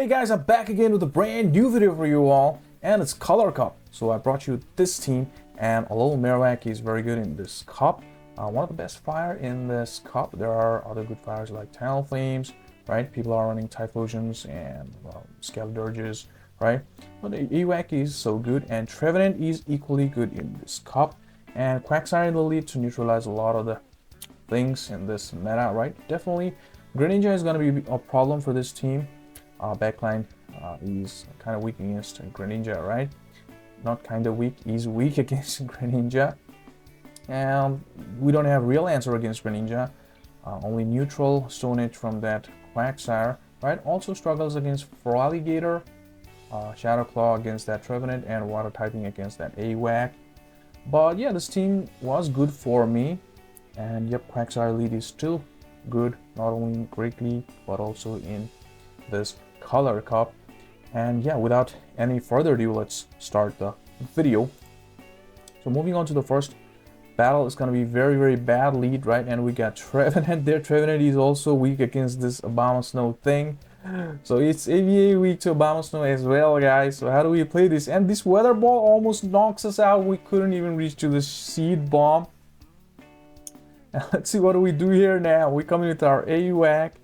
Hey guys, I'm back again with a brand new video for you all, and it's Color Cup. So I brought you this team, and a little Marowak is very good in this cup. One of the best fire in this cup. There are other good fires like Talonflames, right? People are running Typhlosions and Skeledirges, right? But the Ewak is so good, and Trevenant is equally good in this cup. And Quagsire in the lead to neutralize a lot of the things in this meta, right? Definitely, Greninja is going to be a problem for this team. Backline is kind of weak against Greninja, right? Not kind of weak, he's weak against Greninja. And we don't have real answer against Greninja. Only neutral Stone Edge from that Quagsire, right? Also struggles against Feraligatr, Shadow Claw against that Trevenant, and Water typing against that Ewak. But yeah, this team was good for me. And yep, Quagsire lead is still good, not only in Great League, but also in this Color Cup. And yeah, without any further ado, let's start the video. So moving on to the first battle, is going to be very bad lead, right? And we got Trevenant there. Trevenant is also weak against this Abomasnow thing. So it's AVA weak to Abomasnow as well, guys. So how do we play this? And this Weather Ball almost knocks us out. We couldn't even reach to the Seed Bomb. And let's see, what do we do here now? We come in with our Ewak.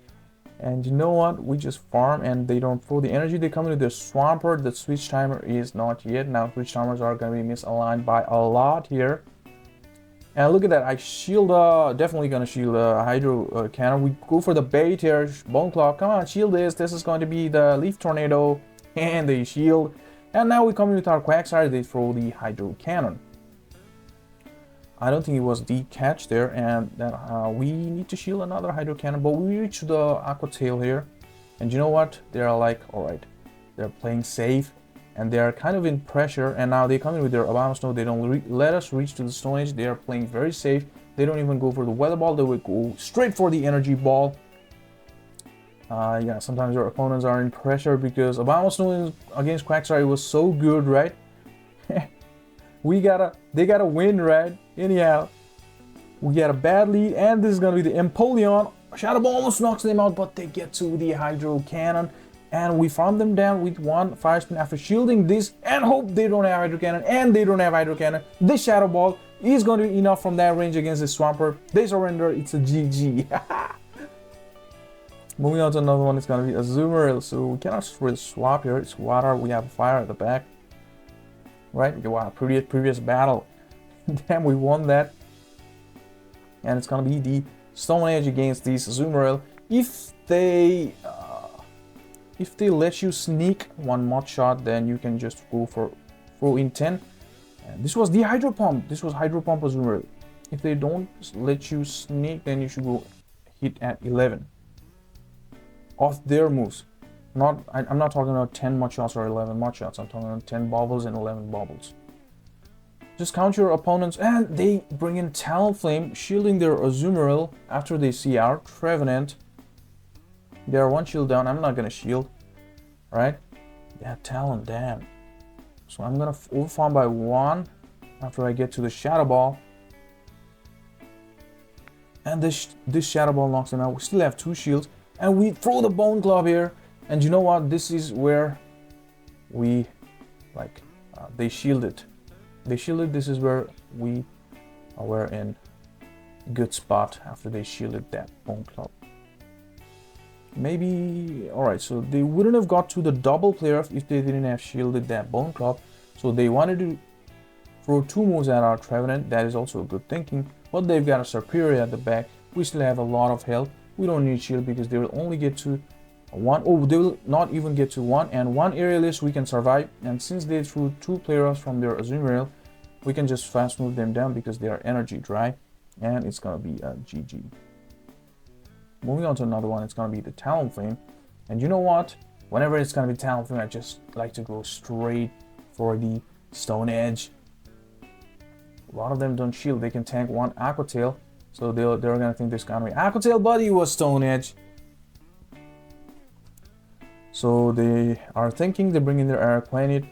And you know what? We just farm and they don't throw the energy. They come in with their Swampert. The switch timer is not yet. Now switch timers are going to be misaligned by a lot here. And look at that. I shield, definitely going to shield Hydro Cannon. We go for the bait here. Bone Claw. Come on, shield this. This is going to be the Leaf Tornado. And they shield. And now we come in with our Quagsire. They throw the Hydro Cannon. I don't think it was the catch there, and that we need to shield another Hydro Cannon, but we reach the Aqua Tail here. And you know what? They're like, alright, they're playing safe, and they're kind of in pressure, and now they come in with their Abomasnow. They don't let us reach to the Stone Edge. They are playing very safe. They don't even go for the Weather Ball. They will go straight for the Energy Ball. Yeah, sometimes your opponents are in pressure because Abomasnow against Quagsire was so good, right? They gotta win, right? Anyhow, we get a bad lead, and this is gonna be the Empoleon. Shadow Ball almost knocks them out, but they get to the Hydro Cannon, and we farm them down with one Fire Spin after shielding this, and hope they don't have Hydro Cannon, and they don't have Hydro Cannon. This Shadow Ball is going to be enough from that range against the Swampert. They surrender. It's a GG. Moving on to another one, it's gonna be Azumarill. So we cannot really swap here. It's water. We have fire at the back. Right? Wow, previous battle. Damn, we won that. And it's gonna be the Stone Edge against these Azumarill. If they let you sneak one mod shot, then you can just go for full intent. And this was the Hydro Pump. This was Hydro Pump Azumarill. If they don't let you sneak, then you should go hit at 11 of their moves. I'm not talking about 10 mod shots or 11 mod shots. I'm talking about 10 bobbles and 11 bobbles. Just count your opponents, and they bring in Talonflame, shielding their Azumarill after they see our Trevenant. They are one shield down. I'm not gonna shield, right? Yeah, Talon, damn. So I'm gonna overfarm by one after I get to the Shadow Ball. And this Shadow Ball knocks them out. We still have two shields, and we throw the Bone Club here. And you know what? This is where we, they shielded. They shielded. This is where we were in good spot after they shielded that Bone Club. Maybe, alright, so they wouldn't have got to the double player if they didn't have shielded that Bone Club. So they wanted to throw two moves at our Trevenant. That is also good thinking. But they've got a Superior at the back. We still have a lot of health. We don't need shield because they will only get to one. Oh, they will not even get to one, and one aerialist we can survive. And since they threw two players from their Azumarill, we can just fast move them down because they are energy dry, and it's gonna be a GG. Moving on to another one, it's gonna be the Talonflame. And you know what? Whenever it's gonna be Talonflame, I just like to go straight for the Stone Edge. A lot of them don't shield. They can tank one Aqua Tail, so they're gonna think there's gonna be Aqua Tail, but he was Stone Edge. So they are thinking they bring in their Air Planet.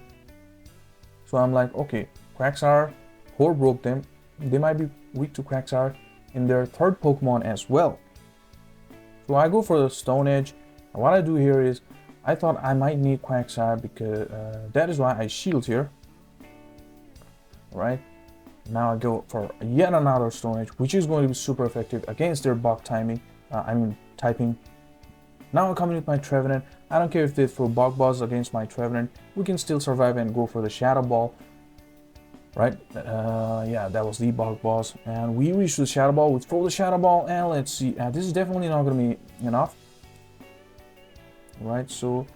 So I'm like, okay, Quagsire, Horde broke them. They might be weak to Quagsire in their third Pokemon as well. So I go for the Stone Edge. And what I do here is I thought I might need Quagsire because that is why I shield here. Right? Now I go for yet another Stone Edge, which is going to be super effective against their bug timing. Typing. Now I'm coming with my Trevenant. I don't care if they throw Bug Buzz against my Trevenant. We can still survive and go for the Shadow Ball. Right? Yeah, that was the Bug Buzz. And we reach the Shadow Ball. We throw the Shadow Ball, and let's see. This is definitely not going to be enough. Right? So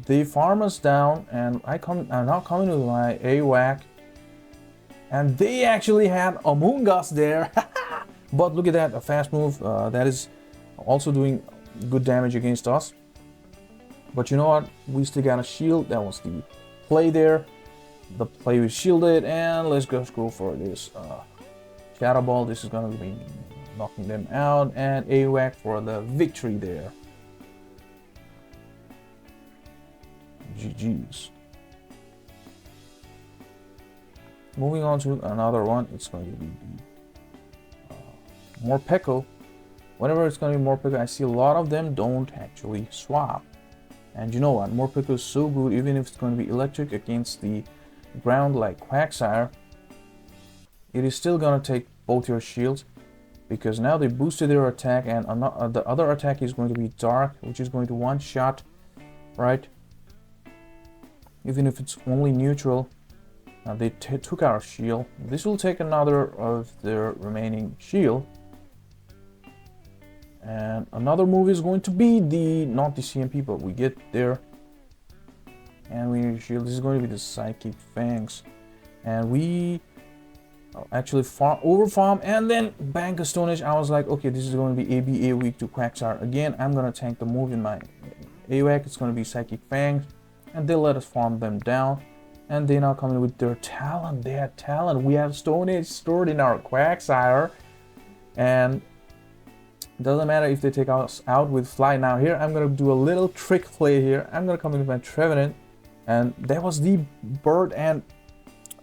they farm us down, and I'm now coming with my AWAC. And they actually had Among Us there. But look at that, a fast move. That is also doing good damage against us. But you know what? We still got a shield. That was the play there. The play was shielded. And let's just go for this Shadow Ball. This is going to be knocking them out. And AWAC for the victory there. GG's. Moving on to another one, it's going to be the Morpeko. Whenever it's going to be Morpeko, I see a lot of them don't actually swap. And you know what? Morpeko is so good, even if it's going to be electric against the ground like Quagsire. It is still going to take both your shields, because now they boosted their attack, and the other attack is going to be Dark, which is going to one-shot, right? Even if it's only neutral. They took our shield. This will take another of their remaining shield. And another move is going to be not the CMP, but we get there. And we need a shield. This is going to be the Psychic Fangs. And we actually overfarm and then bank a Stone Edge. I was like, okay, this is going to be ABA weak to Quagsire. Again, I'm going to tank the move in my AWAC. It's going to be Psychic Fangs. And they let us farm them down. And they now coming with their Talon. They had Talon. We have Stone Edge stored in our Quagsire. And it doesn't matter if they take us out with Fly. Now here, I'm going to do a little trick play here. I'm going to come in with my Trevenant. And that was the bird. And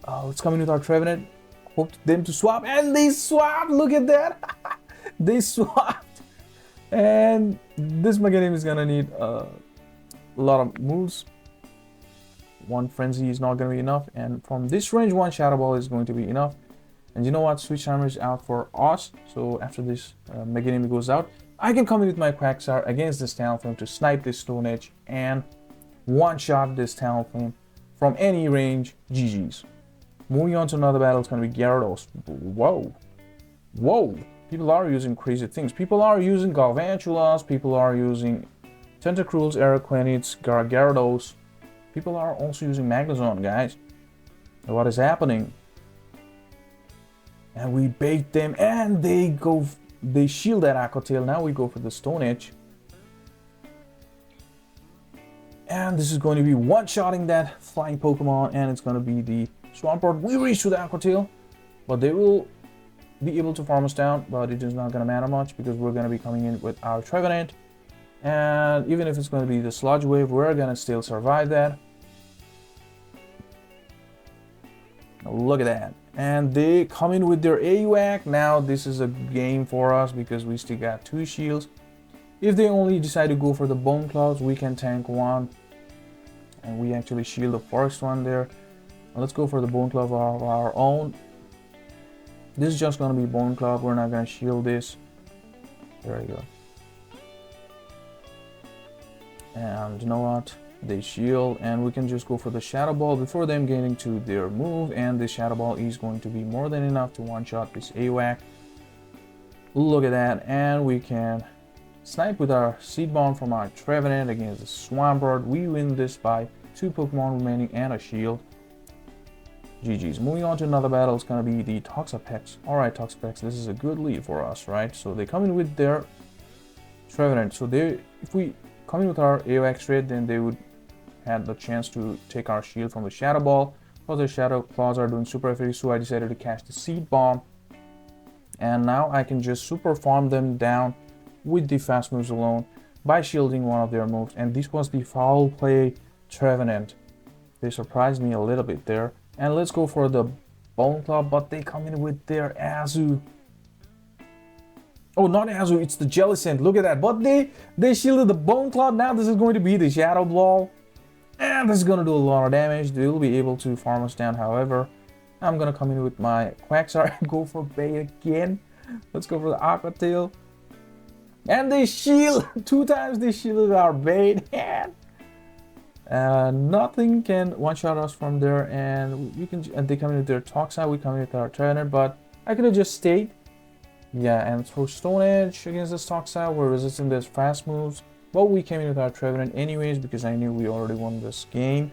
it's coming with our Trevenant. Hoped them to swap. And they swapped. Look at that. They swapped. And this Meganim is going to need a lot of moves. One Frenzy is not going to be enough, and from this range, one Shadow Ball is going to be enough. And you know what? Switch Hammer is out for us, so after this Mega Enemy goes out, I can come in with my Quagsire against this Talonflame to snipe this Stone Edge and one-shot this Talonflame from any range. GG's. Moving on to another battle, it's going to be Gyarados. Whoa. Whoa. People are using crazy things. People are using Galvantulas, people are using Tentacruels, Araquanids, Gyarados. People are also using Magnezone, guys. What is happening? And we bait them, and they shield that Aqua Tail. Now we go for the Stone Edge. And this is going to be one-shotting that flying Pokemon, and it's going to be the Swampert. We reach to the Aqua Tail, but they will be able to farm us down, but it is not going to matter much because we're going to be coming in with our Trevenant. And even if it's going to be the Sludge Wave, we're going to still survive that. Look at that. And they come in with their AWAC. Now this is a game for us because we still got 2 shields. If they only decide to go for the Bone Claws, we can tank one. And we actually shield the first one there. Let's go for the Bone Claw of our own. This is just going to be Bone Claw. We're not going to shield this. There you go. And you know what? They shield, and we can just go for the Shadow Ball before them getting to their move, and the Shadow Ball is going to be more than enough to one-shot this AWAC. Look at that, and we can snipe with our Seed Bomb from our Trevenant against the Swampert. We win this by 2 Pokemon remaining and a shield. GG's. Moving on to another battle, it's going to be the Toxapex. Alright, Toxapex, this is a good lead for us, right? So they come in with their Trevenant. So if we come in with our AOX straight, then they would have the chance to take our shield from the Shadow Ball. But the Shadow Claws are doing super effective, so I decided to catch the Seed Bomb. And now I can just super farm them down with the fast moves alone by shielding one of their moves. And this was the foul play Trevenant. They surprised me a little bit there. And let's go for the Bone Claw, but they come in with their Azu. Oh, not Azu, it's the Jellicent. Look at that. But they shielded the Bone Cloud. Now this is going to be the Shadow Ball. And this is going to do a lot of damage. They will be able to farm us down. However, I'm going to come in with my Quagsire and go for bait again. Let's go for the Aqua Tail. And they shield. 2 times they shielded our bait. And nothing can one-shot us from there. And we can. And they come in with their Toxapex. We come in with our trainer. But I could have just stayed. Yeah, and throw Stone Edge against this Toxapex. We're resisting this fast moves. But we came in with our Trevenant anyways because I knew we already won this game.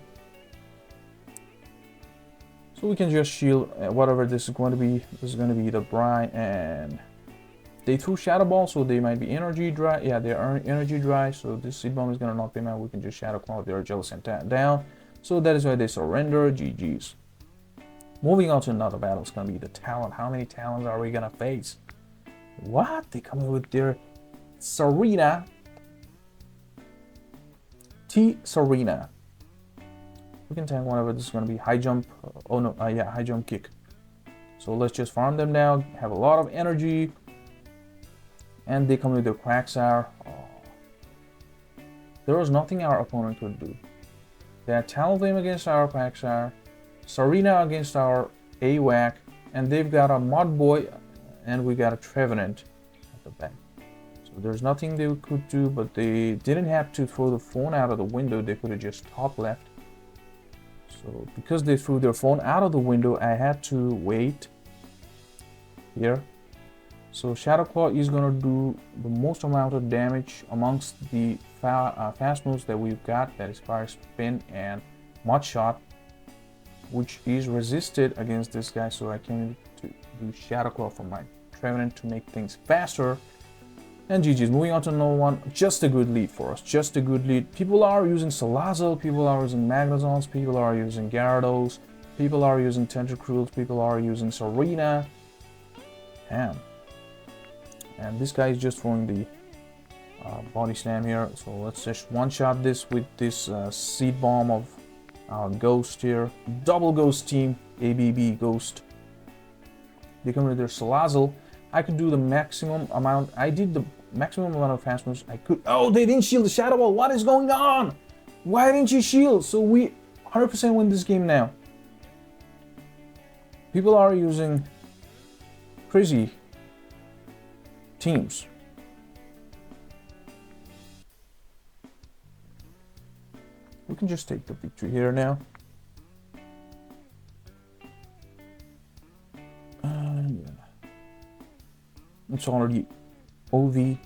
So we can just shield whatever this is going to be. This is going to be the Brine, and they threw Shadow Ball, so they might be energy dry. Yeah, they are energy dry, so this Seed Bomb is going to knock them out. We can just Shadow Claw their Jellicent down. So that is why they surrender. GG's. Moving on to another battle. It's going to be the Talon. How many Talons are we going to face? What? They come in with their Serena. Serena. We can tank whatever this is going to be. High jump. Oh no, yeah, high jump kick. So let's just farm them down. Have a lot of energy. And they come with their Quagsire. Oh. There was nothing our opponent could do. They had Talonflame against our Quagsire. Serena against our AWAC. And they've got a Mud Boy. And we got a Trevenant at the back. So there's nothing they could do, but they didn't have to throw the phone out of the window. They could have just top left. So because they threw their phone out of the window, I had to wait here. So Shadow Claw is going to do the most amount of damage amongst the fast moves that we've got. That is Fire Spin and Mud Shot, which is resisted against this guy. So I came to do Shadow Claw for my Trevenant to make things faster. And GG's. Moving on to another one. Just a good lead for us. Just a good lead. People are using Salazzle. People are using Magnezons. People are using Gyarados. People are using Tentacruels. People are using Serena. And this guy is just throwing the Body Slam here. So let's just one-shot this with this Seed Bomb of Ghost here. Double Ghost team. ABB Ghost. They come with their Salazzle. I could do the maximum amount. I did the maximum amount of fast moves I could. Oh, they didn't shield the Shadow Ball. What is going on? Why didn't you shield? So we 100% win this game now. People are using crazy teams. We can just take the victory here now. Yeah. It's already OVER.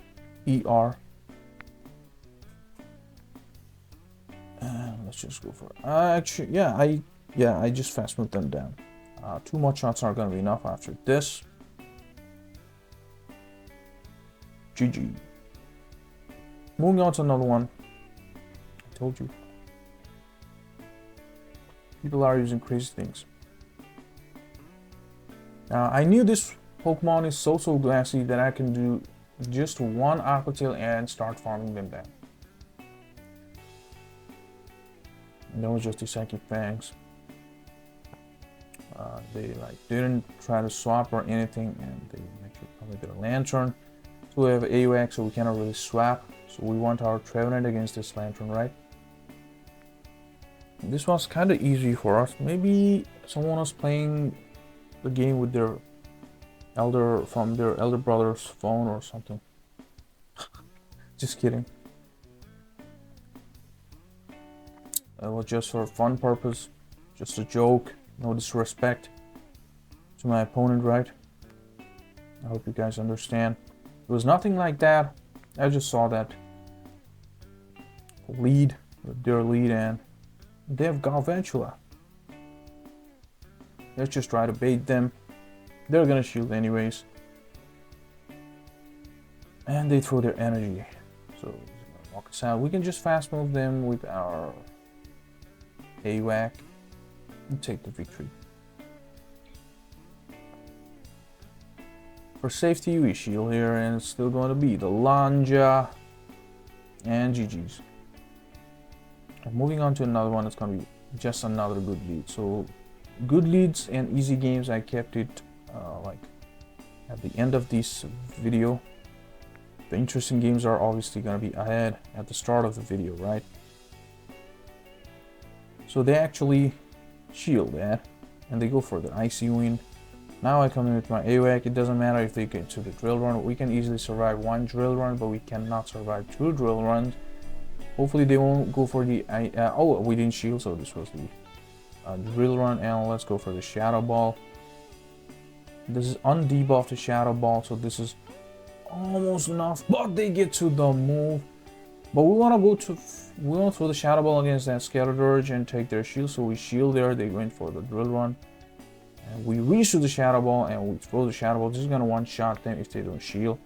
Let's just go for it. Actually, yeah, I just fast moved them down. 2 more shots are gonna be enough after this. GG. Moving on to another one. I told you. People are using crazy things. Now, I knew this Pokemon is so glassy that I can do just one Aqua Tail and start farming them down. And that was just the Psychic Fangs. They didn't try to swap or anything, and they actually come with their Lanturn. So we have AWAC, so we cannot really swap. So we want our Trevenant against this Lanturn, right? This was kind of easy for us. Maybe someone was playing the game with their elder brother's phone or something. Just kidding. It was just for fun purpose, just a joke. No disrespect to my opponent, right? I hope you guys understand. It was nothing like that. I just saw that lead, their lead, and they have Galvantula. Let's just try to bait them. They're gonna shield anyways. And they throw their energy. So walk us out. We can just fast move them with our AWAC and take the victory. For safety, we shield here, and it's still going to be the Lanja and GG's. And moving on to another one, it's going to be just another good lead. So good leads and easy games, I kept it like at the end of this video. The interesting games are obviously going to be ahead at the start of the video, right? So they actually shield that, and they go for the Icy Wind. Now I come in with my AWAC. It doesn't matter if they get to the drill run. We can easily survive one drill run, but we cannot survive two drill runs. Hopefully they won't go for the oh, we didn't shield, so this was the drill run. And let's go for the Shadow Ball. This is undebuffed the Shadow Ball, so this is almost enough, but they get to the move. But we want to throw the Shadow Ball against that Skeletorge and take their shield, so we shield there. They went for the drill run, and we reach to the Shadow Ball and we throw the Shadow Ball. This is gonna one-shot them if they don't shield,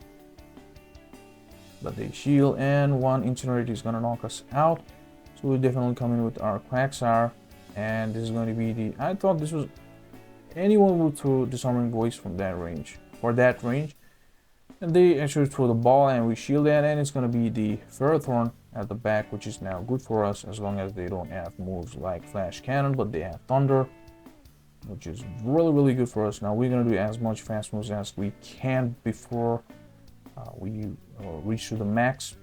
but they shield, and one Incinerate is gonna knock us out. So we're definitely coming with our Quagsire, and this is going to be the, I thought this was, anyone would throw Disarming Voice from that range, or that range. And they actually throw the ball, and we shield that, and it's going to be the Ferrothorn at the back, which is now good for us as long as they don't have moves like Flash Cannon, but they have Thunder, which is really good for us. Now we're going to do as much fast moves as we can before we reach to the max,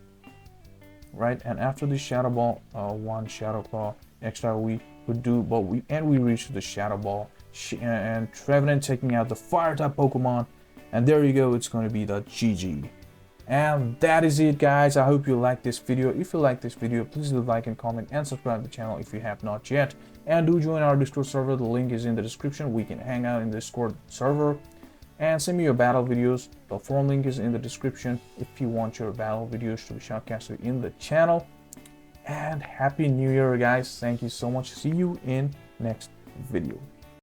right? And after the Shadow Ball, one Shadow Claw extra we could do, but we reach to the Shadow Ball, and Trevenant taking out the Fire type Pokemon. And there you go, it's going to be the GG. And that is it, guys. I hope you like this video. If you like this video, please do like and comment and subscribe to the channel if you have not yet. And do join our Discord server. The link is in the description. We can hang out in the Discord server. And send me your battle videos. The forum link is in the description if you want your battle videos to be shoutcasted in the channel. And Happy New Year, guys. Thank you so much. See you in next video.